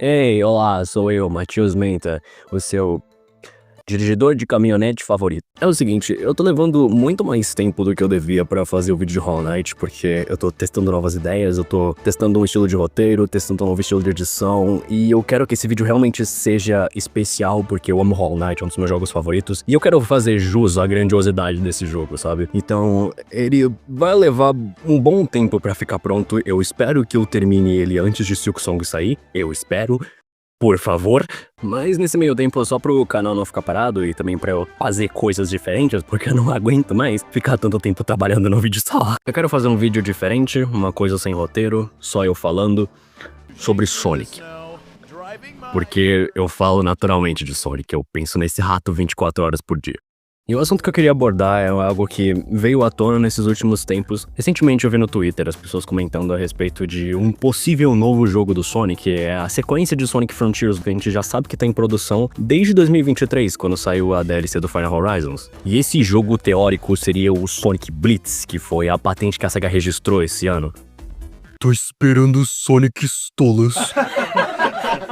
Ei, olá, sou eu, Matheus Menta, o seu dirigidor de caminhonete favorito. É o seguinte, eu tô levando muito mais tempo do que eu devia pra fazer o vídeo de Hollow Knight, porque eu tô testando novas ideias, eu tô testando um estilo de roteiro, testando um novo estilo de edição, e eu quero que esse vídeo realmente seja especial, porque eu amo Hollow Knight, é um dos meus jogos favoritos, e eu quero fazer jus à grandiosidade desse jogo, sabe? Então, ele vai levar um bom tempo pra ficar pronto, eu espero que eu termine ele antes de Silksong sair, eu espero. Por favor, mas nesse meio tempo, só pro canal não ficar parado e também pra eu fazer coisas diferentes, porque eu não aguento mais ficar tanto tempo trabalhando no vídeo só. Eu quero fazer um vídeo diferente, uma coisa sem roteiro, só eu falando sobre Sonic. Porque eu falo naturalmente de Sonic, eu penso nesse rato 24 horas por dia. E o assunto que eu queria abordar é algo que veio à tona nesses últimos tempos. Recentemente eu vi no Twitter as pessoas comentando a respeito de um possível novo jogo do Sonic, que é a sequência de Sonic Frontiers, que a gente já sabe que tá em produção desde 2023, quando saiu a DLC do Final Horizons. E esse jogo teórico seria o Sonic Blitz, que foi a patente que a SEGA registrou esse ano. Tô esperando Sonic Stolas.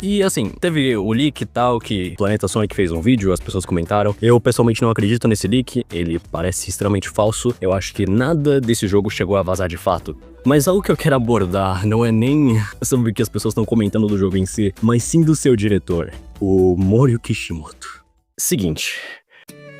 E assim, teve o leak e tal, que Planeta Sonic fez um vídeo, as pessoas comentaram. Eu pessoalmente não acredito nesse leak, ele parece extremamente falso. Eu acho que nada desse jogo chegou a vazar de fato. Mas algo que eu quero abordar não é nem sobre o que as pessoas estão comentando do jogo em si, mas sim do seu diretor, o Morio Kishimoto. Seguinte...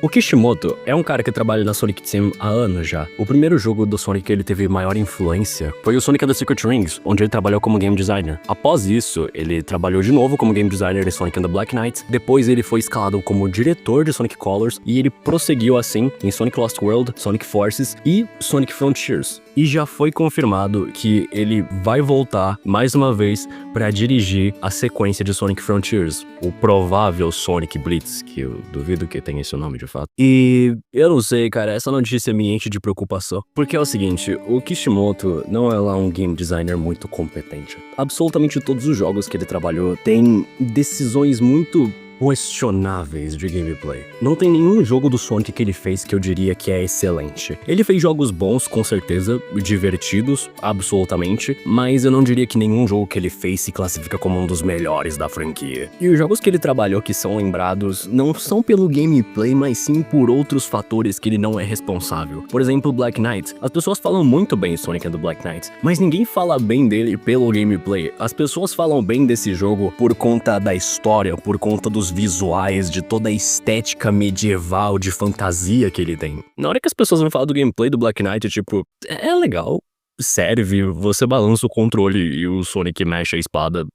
O Kishimoto é um cara que trabalha na Sonic Team há anos já. O primeiro jogo do Sonic que ele teve maior influência foi o Sonic and the Secret Rings, onde ele trabalhou como game designer. Após isso, ele trabalhou de novo como game designer em Sonic and the Black Knight. Depois ele foi escalado como diretor de Sonic Colors e ele prosseguiu assim em Sonic Lost World, Sonic Forces e Sonic Frontiers. E já foi confirmado que ele vai voltar mais uma vez para dirigir a sequência de Sonic Frontiers, o provável Sonic Blitz, que eu duvido que tenha esse nome de fato. E eu não sei, cara, essa notícia me enche de preocupação. Porque é o seguinte, o Kishimoto não é lá um game designer muito competente. Absolutamente todos os jogos que ele trabalhou têm decisões muito questionáveis de gameplay. Não tem nenhum jogo do Sonic que ele fez que eu diria que é excelente. Ele fez jogos bons, com certeza, divertidos, absolutamente, mas eu não diria que nenhum jogo que ele fez se classifica como um dos melhores da franquia. E os jogos que ele trabalhou que são lembrados não são pelo gameplay, mas sim por outros fatores que ele não é responsável. Por exemplo, Black Knight. As pessoas falam muito bem de Sonic and the Black Knight, mas ninguém fala bem dele pelo gameplay. As pessoas falam bem desse jogo por conta da história, por conta dos visuais, de toda a estética medieval de fantasia que ele tem. Na hora que as pessoas vão falar do gameplay do Black Knight, tipo, é legal, serve, você balança o controle e o Sonic mexe a espada,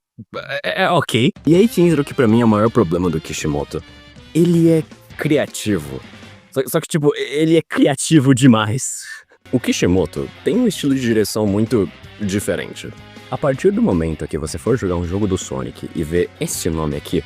é ok. E aí que entra o que pra mim é o maior problema do Kishimoto. Ele é criativo. Só que, tipo, ele é criativo demais. O Kishimoto tem um estilo de direção muito diferente. A partir do momento que você for jogar um jogo do Sonic e ver esse nome aqui,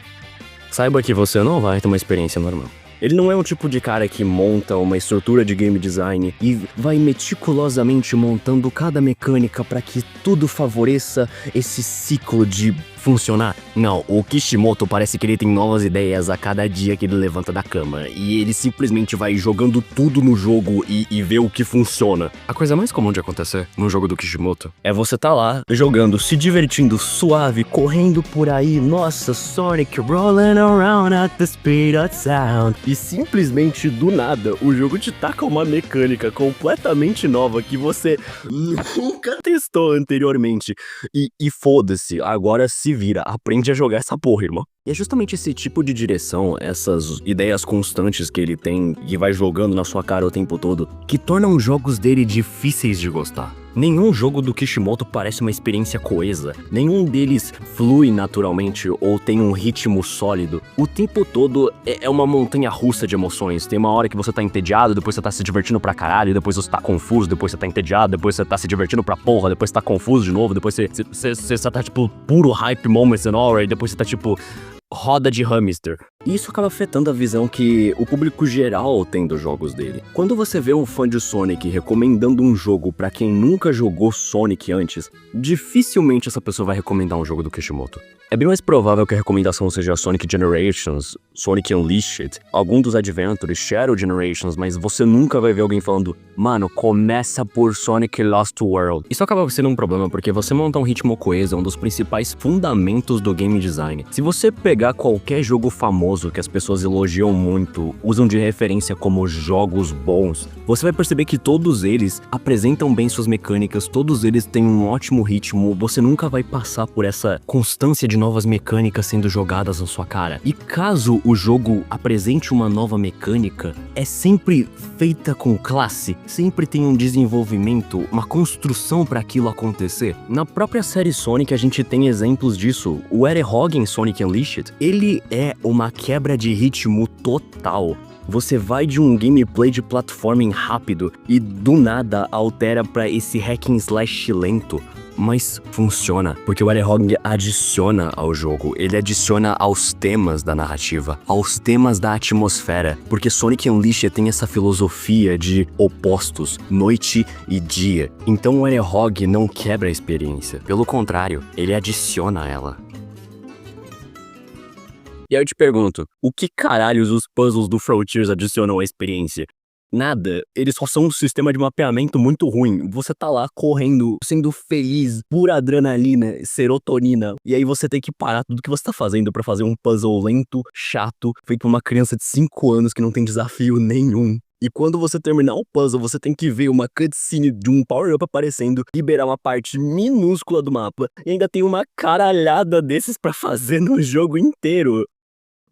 saiba que você não vai ter uma experiência normal. Ele não é um tipo de cara que monta uma estrutura de game design e vai meticulosamente montando cada mecânica para que tudo favoreça esse ciclo de funcionar. Não, o Kishimoto parece que ele tem novas ideias a cada dia que ele levanta da cama, e ele simplesmente vai jogando tudo no jogo e vê o que funciona. A coisa mais comum de acontecer no jogo do Kishimoto é você tá lá, jogando, se divertindo, suave, correndo por aí, nossa, Sonic rolling around at the speed of sound, e simplesmente do nada o jogo te taca uma mecânica completamente nova que você nunca testou anteriormente, e foda-se, agora se vira, aprende a jogar essa porra, irmão. E é justamente esse tipo de direção, essas ideias constantes que ele tem e vai jogando na sua cara o tempo todo, que tornam os jogos dele difíceis de gostar. Nenhum jogo do Kishimoto parece uma experiência coesa, nenhum deles flui naturalmente ou tem um ritmo sólido. O tempo todo é uma montanha russa de emoções. Tem uma hora que você tá entediado, depois você tá se divertindo pra caralho, depois você tá confuso, depois você tá entediado, depois você tá se divertindo pra porra, depois você tá confuso de novo, depois você tá tipo puro hype moments and all, e depois você tá tipo... roda de hamster. E isso acaba afetando a visão que o público geral tem dos jogos dele. Quando você vê um fã de Sonic recomendando um jogo pra quem nunca jogou Sonic antes, dificilmente essa pessoa vai recomendar um jogo do Kishimoto. É bem mais provável que a recomendação seja Sonic Generations, Sonic Unleashed, algum dos Adventures, Shadow Generations, mas você nunca vai ver alguém falando, mano, começa por Sonic Lost World. Isso acaba sendo um problema porque você montar um ritmo coeso é um dos principais fundamentos do game design. Se você pegar qualquer jogo famoso que as pessoas elogiam muito, usam de referência como jogos bons, você vai perceber que todos eles apresentam bem suas mecânicas, todos eles têm um ótimo ritmo, você nunca vai passar por essa constância de novas mecânicas sendo jogadas na sua cara. E caso o jogo apresente uma nova mecânica, é sempre feita com classe, sempre tem um desenvolvimento, uma construção para aquilo acontecer. Na própria série Sonic a gente tem exemplos disso. O Hedgehog em Sonic Unleashed, ele é uma quebra de ritmo total. Você vai de um gameplay de platforming rápido e do nada altera pra esse hack and slash lento. Mas funciona, porque o Hedgehog adiciona ao jogo, ele adiciona aos temas da narrativa, aos temas da atmosfera, porque Sonic Unleashed tem essa filosofia de opostos, noite e dia. Então o Hedgehog não quebra a experiência, pelo contrário, ele adiciona a ela. E aí eu te pergunto, o que caralhos os puzzles do Frontiers adicionam à experiência? Nada, eles só são um sistema de mapeamento muito ruim. Você tá lá correndo, sendo feliz, pura adrenalina, serotonina, e aí você tem que parar tudo que você tá fazendo pra fazer um puzzle lento, chato, feito por uma criança de 5 anos que não tem desafio nenhum. E quando você terminar o puzzle, você tem que ver uma cutscene de um power-up aparecendo, liberar uma parte minúscula do mapa, e ainda tem uma caralhada desses pra fazer no jogo inteiro.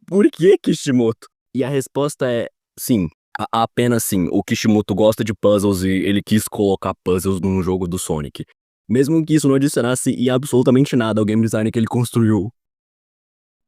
Por que, Kishimoto? E a resposta é sim. Apenas sim, o Kishimoto gosta de puzzles e ele quis colocar puzzles num jogo do Sonic. Mesmo que isso não adicionasse em absolutamente nada ao game design que ele construiu.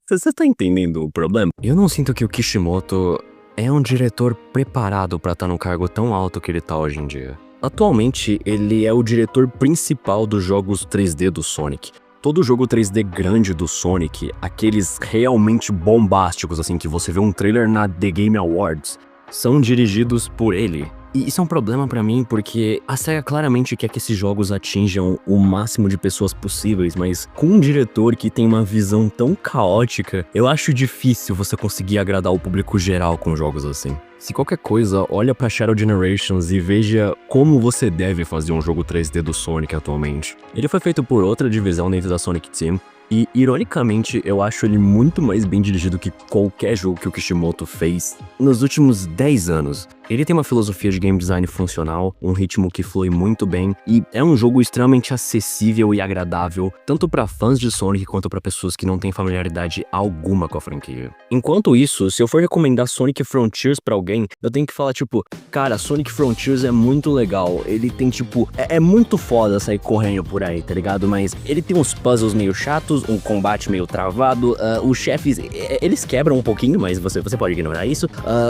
Você tá entendendo o problema? Eu não sinto que o Kishimoto é um diretor preparado pra estar num cargo tão alto que ele tá hoje em dia. Atualmente, ele é o diretor principal dos jogos 3D do Sonic. Todo jogo 3D grande do Sonic, aqueles realmente bombásticos assim que você vê um trailer na The Game Awards, são dirigidos por ele. E isso é um problema pra mim porque a SEGA claramente quer que esses jogos atinjam o máximo de pessoas possíveis, mas com um diretor que tem uma visão tão caótica, eu acho difícil você conseguir agradar o público geral com jogos assim. Se qualquer coisa, olha pra Shadow Generations e veja como você deve fazer um jogo 3D do Sonic atualmente. Ele foi feito por outra divisão dentro da Sonic Team, e, ironicamente, eu acho ele muito mais bem dirigido que qualquer jogo que o Kishimoto fez nos últimos 10 anos. Ele tem uma filosofia de game design funcional, um ritmo que flui muito bem, e é um jogo extremamente acessível e agradável, tanto para fãs de Sonic quanto para pessoas que não têm familiaridade alguma com a franquia. Enquanto isso, se eu for recomendar Sonic Frontiers pra alguém, eu tenho que falar tipo, cara, Sonic Frontiers é muito legal, ele tem tipo, é muito foda sair correndo por aí, tá ligado? Mas ele tem uns puzzles meio chatos, um combate meio travado, os chefes, eles quebram um pouquinho, mas você pode ignorar isso.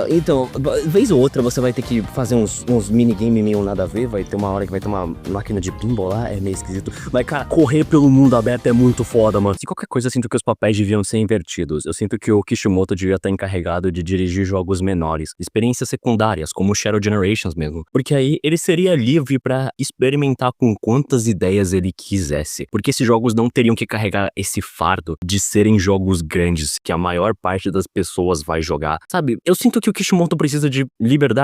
Então, vez ou outra você vai ter que fazer uns minigame meio nada a ver, vai ter uma hora que vai ter uma máquina de pinball lá, é meio esquisito. Mas, cara, correr pelo mundo aberto é muito foda, mano. Se qualquer coisa, eu sinto que os papéis deviam ser invertidos. Eu sinto que o Kishimoto devia estar encarregado de dirigir jogos menores, experiências secundárias, como Shadow Generations mesmo. Porque aí ele seria livre pra experimentar com quantas ideias ele quisesse. Porque esses jogos não teriam que carregar esse fardo de serem jogos grandes que a maior parte das pessoas vai jogar. Sabe, eu sinto que o Kishimoto precisa de liberdade.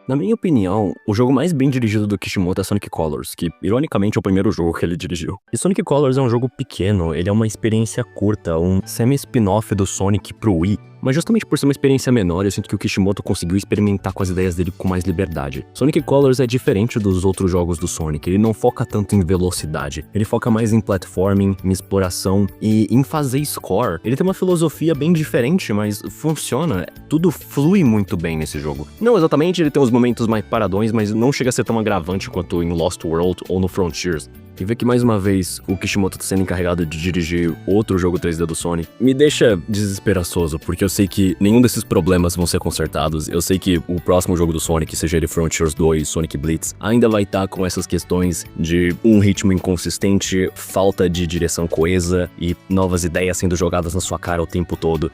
Na minha opinião, o jogo mais bem dirigido do Kishimoto é Sonic Colors, que ironicamente é o primeiro jogo que ele dirigiu. E Sonic Colors é um jogo pequeno, ele é uma experiência curta, um semi-spin-off do Sonic pro Wii. Mas justamente por ser uma experiência menor, eu sinto que o Kishimoto conseguiu experimentar com as ideias dele com mais liberdade. Sonic Colors é diferente dos outros jogos do Sonic, ele não foca tanto em velocidade, ele foca mais em platforming, em exploração e em fazer score. Ele tem uma filosofia bem diferente, mas funciona, tudo flui muito bem nesse jogo. Não exatamente, ele tem uns momentos mais paradões, mas não chega a ser tão agravante quanto em Lost World ou no Frontiers. E ver que mais uma vez o Kishimoto tá sendo encarregado de dirigir outro jogo 3D do Sonic me deixa desesperançoso, porque eu sei que nenhum desses problemas vão ser consertados. Eu sei que o próximo jogo do Sonic, seja ele Frontiers 2, Sonic Blitz, ainda vai estar com essas questões de um ritmo inconsistente, falta de direção coesa e novas ideias sendo jogadas na sua cara o tempo todo.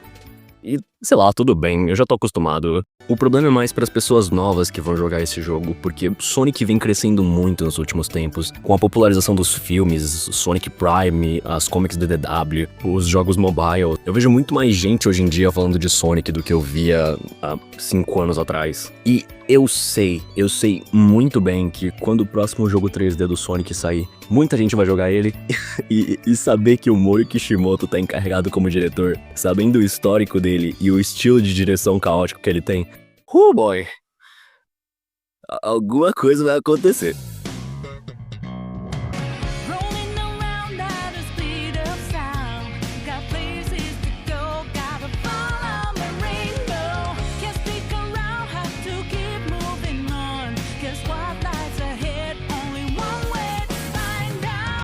E, sei lá, tudo bem, eu já tô acostumado. O problema é mais para as pessoas novas que vão jogar esse jogo, porque Sonic vem crescendo muito nos últimos tempos, com a popularização dos filmes, Sonic Prime, as comics do DW, os jogos mobile. Eu vejo muito mais gente hoje em dia falando de Sonic do que eu via há 5 anos atrás. E eu sei muito bem que quando o próximo jogo 3D do Sonic sair, muita gente vai jogar ele e saber que o Mori Kishimoto tá encarregado como diretor, sabendo o histórico dele e o estilo de direção caótico que ele tem, boy, alguma coisa vai acontecer.